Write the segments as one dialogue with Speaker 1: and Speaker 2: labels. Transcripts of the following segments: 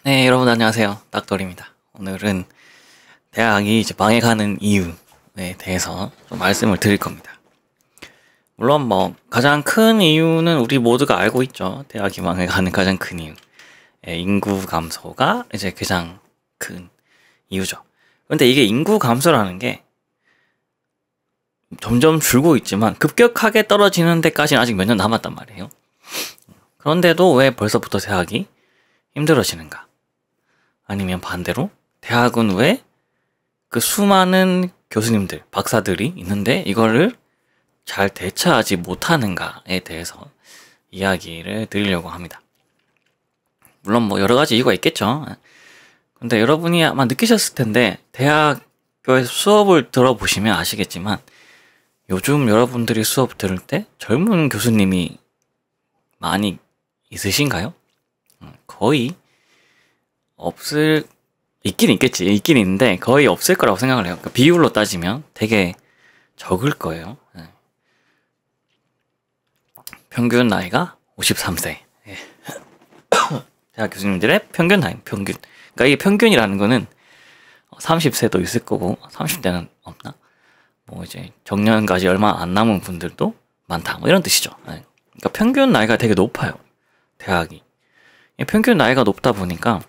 Speaker 1: 네, 여러분 안녕하세요. 딱돌입니다. 오늘은 대학이 이제 망해가는 이유에 대해서 좀 말씀을 드릴 겁니다. 물론 뭐 가장 큰 이유는 우리 모두가 알고 있죠. 대학이 망해가는 가장 큰 이유. 인구 감소가 이제 가장 큰 이유죠. 근데 이게 인구 감소라는 게 점점 줄고 있지만 급격하게 떨어지는 데까지는 아직 몇 년 남았단 말이에요. 그런데도 왜 벌써부터 대학이 힘들어지는가? 아니면 반대로 대학은 왜 그 수많은 교수님들, 박사들이 있는데 이거를 잘 대처하지 못하는가에 대해서 이야기를 드리려고 합니다. 물론 뭐 여러 가지 이유가 있겠죠. 근데 여러분이 아마 느끼셨을 텐데 대학교에서 수업을 들어보시면 아시겠지만 요즘 여러분들이 수업 들을 때 젊은 교수님이 많이 있으신가요? 거의 있긴 있는데 거의 없을 거라고 생각을 해요. 그러니까 비율로 따지면 되게 적을 거예요. 평균 나이가 53세. 대학 교수님들의 평균 나이, 평균. 그러니까 이게 평균이라는 거는 30세도 있을 거고 30대는 없나? 뭐 이제 정년까지 얼마 안 남은 분들도 많다. 뭐 이런 뜻이죠. 그러니까 평균 나이가 되게 높아요. 대학이. 평균 나이가 높다 보니까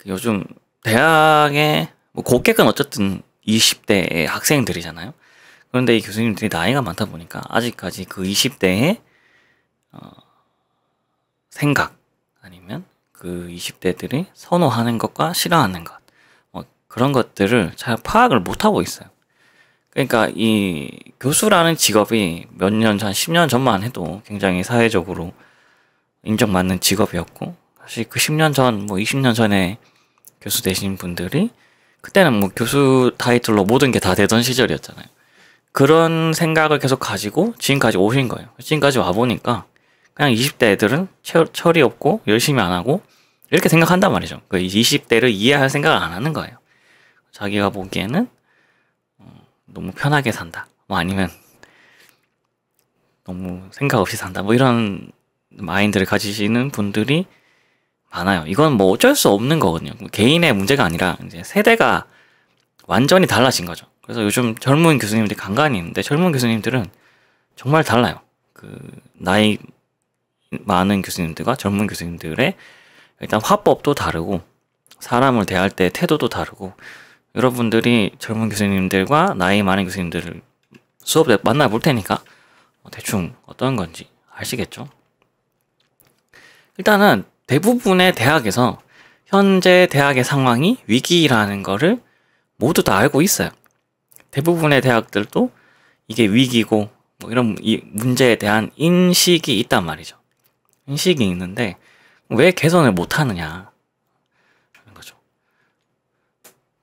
Speaker 1: 요즘 대학의 뭐 고객은 어쨌든 20대의 학생들이잖아요. 그런데 이 교수님들이 나이가 많다 보니까 아직까지 그 20대의 생각 아니면 그 20대들이 선호하는 것과 싫어하는 것 그런 것들을 잘 파악을 못하고 있어요. 그러니까 이 교수라는 직업이 몇 년 전, 10년 전만 해도 굉장히 사회적으로 인정받는 직업이었고 사실 그 10년 전, 뭐 20년 전에 교수 되신 분들이 그때는 뭐 교수 타이틀로 모든 게 다 되던 시절이었잖아요. 그런 생각을 계속 가지고 지금까지 오신 거예요. 지금까지 와보니까 그냥 20대 애들은 철이 없고 열심히 안 하고 이렇게 생각한단 말이죠. 그 20대를 이해할 생각을 안 하는 거예요. 자기가 보기에는 너무 편하게 산다. 뭐 아니면 너무 생각 없이 산다. 뭐 이런 마인드를 가지시는 분들이 많아요. 이건 뭐 어쩔 수 없는 거거든요. 개인의 문제가 아니라 이제 세대가 완전히 달라진 거죠. 그래서 요즘 젊은 교수님들이 간간히 있는데 젊은 교수님들은 정말 달라요. 그 나이 많은 교수님들과 젊은 교수님들의 일단 화법도 다르고 사람을 대할 때 태도도 다르고 여러분들이 젊은 교수님들과 나이 많은 교수님들을 수업에 만나볼 테니까 대충 어떤 건지 아시겠죠? 일단은 대부분의 대학에서 현재 대학의 상황이 위기라는 거를 모두 다 알고 있어요. 대부분의 대학들도 이게 위기고 뭐 이런 이 문제에 대한 인식이 있단 말이죠. 인식이 있는데 왜 개선을 못하느냐 하는 거죠.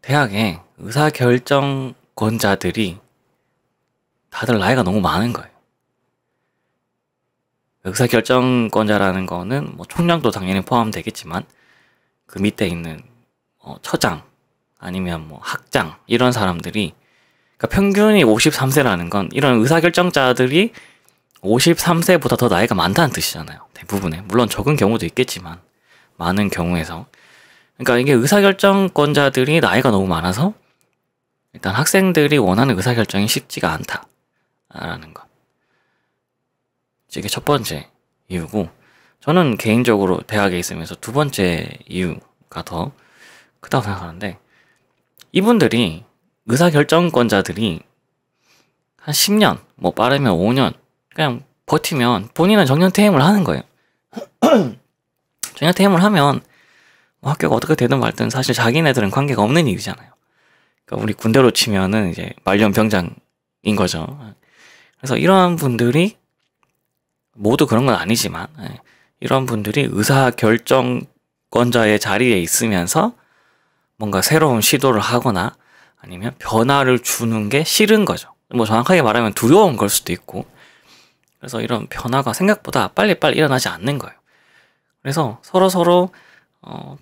Speaker 1: 대학의 의사결정권자들이 다들 나이가 너무 많은 거예요. 의사결정권자라는 거는 뭐 총장도 당연히 포함되겠지만 그 밑에 있는 처장 아니면 뭐 학장 이런 사람들이 그러니까 평균이 53세라는 건 이런 의사결정자들이 53세보다 더 나이가 많다는 뜻이잖아요. 대부분의 물론 적은 경우도 있겠지만 많은 경우에서 그러니까 이게 의사결정권자들이 나이가 너무 많아서 일단 학생들이 원하는 의사결정이 쉽지가 않다라는 것. 이게 첫 번째 이유고 저는 개인적으로 대학에 있으면서 두 번째 이유가 더 크다고 생각하는데 이분들이 의사결정권자들이 한 10년 뭐 빠르면 5년 그냥 버티면 본인은 정년퇴임을 하는 거예요. 정년퇴임을 하면 뭐 학교가 어떻게 되든 말든 사실 자기네들은 관계가 없는 일이잖아요. 그러니까 우리 군대로 치면은 이제 말년병장인 거죠. 그래서 이런 분들이 모두 그런 건 아니지만 이런 분들이 의사결정권자의 자리에 있으면서 뭔가 새로운 시도를 하거나 아니면 변화를 주는 게 싫은 거죠. 뭐 정확하게 말하면 두려운 걸 수도 있고 그래서 이런 변화가 생각보다 빨리빨리 일어나지 않는 거예요. 그래서 서로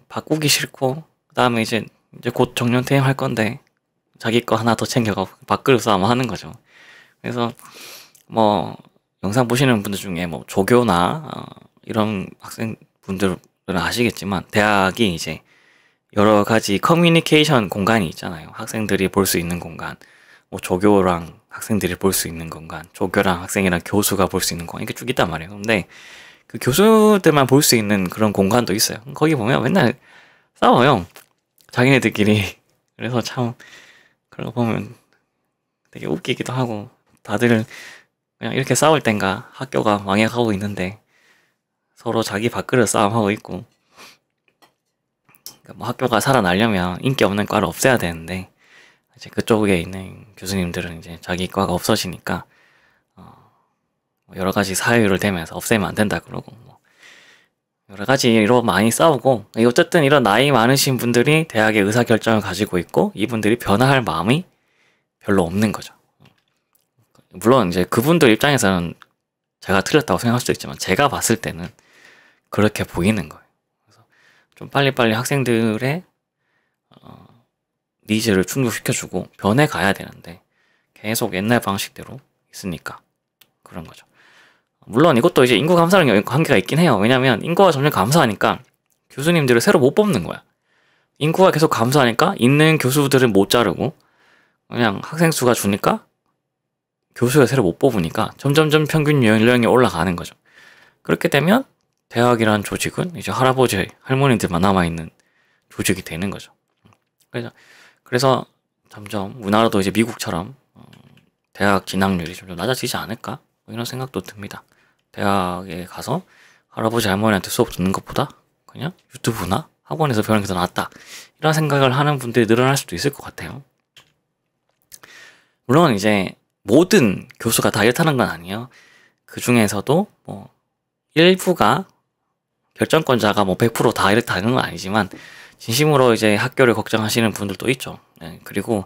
Speaker 1: 바꾸기 싫고 그다음에 이제 곧 정년퇴임 할 건데 자기 거 하나 더 챙겨가고 밥그릇 싸움 하는 거죠. 그래서 뭐 영상 보시는 분들 중에 뭐 조교나 이런 학생분들 아시겠지만 대학이 이제 여러 가지 커뮤니케이션 공간이 있잖아요. 학생들이 볼 수 있는 공간, 뭐 조교랑 학생들이 볼 수 있는 공간, 조교랑 학생이랑 교수가 볼 수 있는 공간, 이렇게 쭉 있단 말이에요. 근데 그 교수들만 볼 수 있는 그런 공간도 있어요. 거기 보면 맨날 싸워요. 자기네들끼리. 그래서 참 그런 거 보면 되게 웃기기도 하고, 다들 그냥 이렇게 싸울 땐가 학교가 망해가고 있는데 서로 자기 밥그릇 싸움하고 있고, 그러니까 뭐 학교가 살아나려면 인기 없는 과를 없애야 되는데 이제 그쪽에 있는 교수님들은 이제 자기 과가 없어지니까 여러 가지 사유를 대면서 없애면 안 된다 그러고, 뭐 여러 가지로 많이 싸우고, 어쨌든 이런 나이 많으신 분들이 대학의 의사결정을 가지고 있고 이분들이 변화할 마음이 별로 없는 거죠. 물론 이제 그분들 입장에서는 제가 틀렸다고 생각할 수도 있지만 제가 봤을 때는 그렇게 보이는 거예요. 그래서 좀 빨리빨리 학생들의 니즈를 충족시켜주고 변해 가야 되는데 계속 옛날 방식대로 있으니까 그런 거죠. 물론 이것도 이제 인구 감소랑 관계가 있긴 해요. 왜냐면 인구가 점점 감소하니까 교수님들을 새로 못 뽑는 거야. 인구가 계속 감소하니까 있는 교수들은 못 자르고, 그냥 학생 수가 주니까 교수가 새로 못 뽑으니까 점점점 평균 연령이 올라가는 거죠. 그렇게 되면 대학이라는 조직은 이제 할아버지, 할머니들만 남아있는 조직이 되는 거죠. 그래서 점점 우리나라도 이제 미국처럼 대학 진학률이 점점 낮아지지 않을까? 뭐 이런 생각도 듭니다. 대학에 가서 할아버지, 할머니한테 수업 듣는 것보다 그냥 유튜브나 학원에서 배우는 게 더 낫다. 이런 생각을 하는 분들이 늘어날 수도 있을 것 같아요. 물론 이제 모든 교수가 다 이렇다는 건 아니에요. 그 중에서도 뭐 일부가 결정권자가 뭐 100%다 이렇다는 건 아니지만 진심으로 이제 학교를 걱정하시는 분들도 있죠. 네, 그리고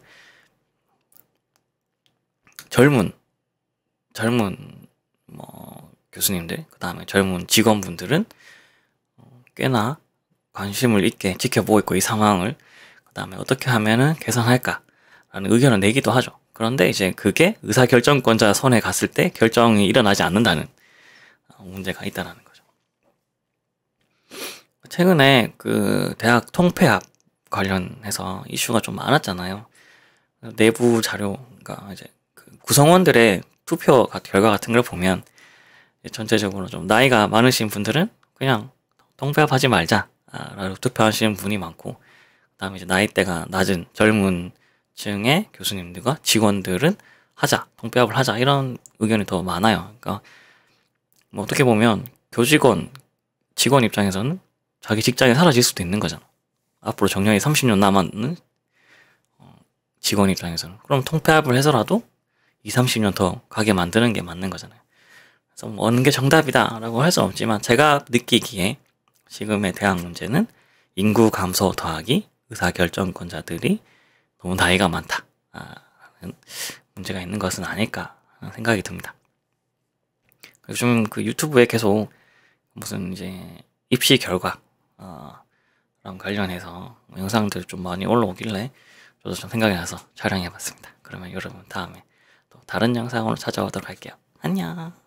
Speaker 1: 젊은 뭐 교수님들, 그 다음에 젊은 직원분들은 꽤나 관심을 있게 지켜보고 있고, 이 상황을 그 다음에 어떻게 하면은 개선할까라는 의견을 내기도 하죠. 그런데 이제 그게 의사결정권자 손에 갔을 때 결정이 일어나지 않는다는 문제가 있다라는 거죠. 최근에 그 대학 통폐합 관련해서 이슈가 좀 많았잖아요. 내부 자료가 이제 그 구성원들의 투표 결과 같은 걸 보면 전체적으로 좀 나이가 많으신 분들은 그냥 통폐합하지 말자라고 투표하시는 분이 많고, 그 다음에 이제 나이대가 낮은 젊은 층의 교수님들과 직원들은 하자, 통폐합을 하자, 이런 의견이 더 많아요. 그러니까 뭐 어떻게 보면 직원 입장에서는 자기 직장이 사라질 수도 있는 거잖아. 앞으로 정년이 30년 남았는 직원 입장에서는. 그럼 통폐합을 해서라도 20-30년 더 가게 만드는 게 맞는 거잖아요. 그래서 뭐 어느 게 정답이다라고 할 수 없지만 제가 느끼기에 지금의 대학 문제는 인구 감소 더하기 의사결정권자들이 너무 나이가 많다 라는 문제가 있는 것은 아닐까 하는 생각이 듭니다. 요즘 그 유튜브에 계속 무슨 이제 입시 결과 랑 관련해서 영상들 좀 많이 올라오길래 저도 좀 생각이 나서 촬영해 봤습니다. 그러면 여러분 다음에 또 다른 영상으로 찾아오도록 할게요. 안녕.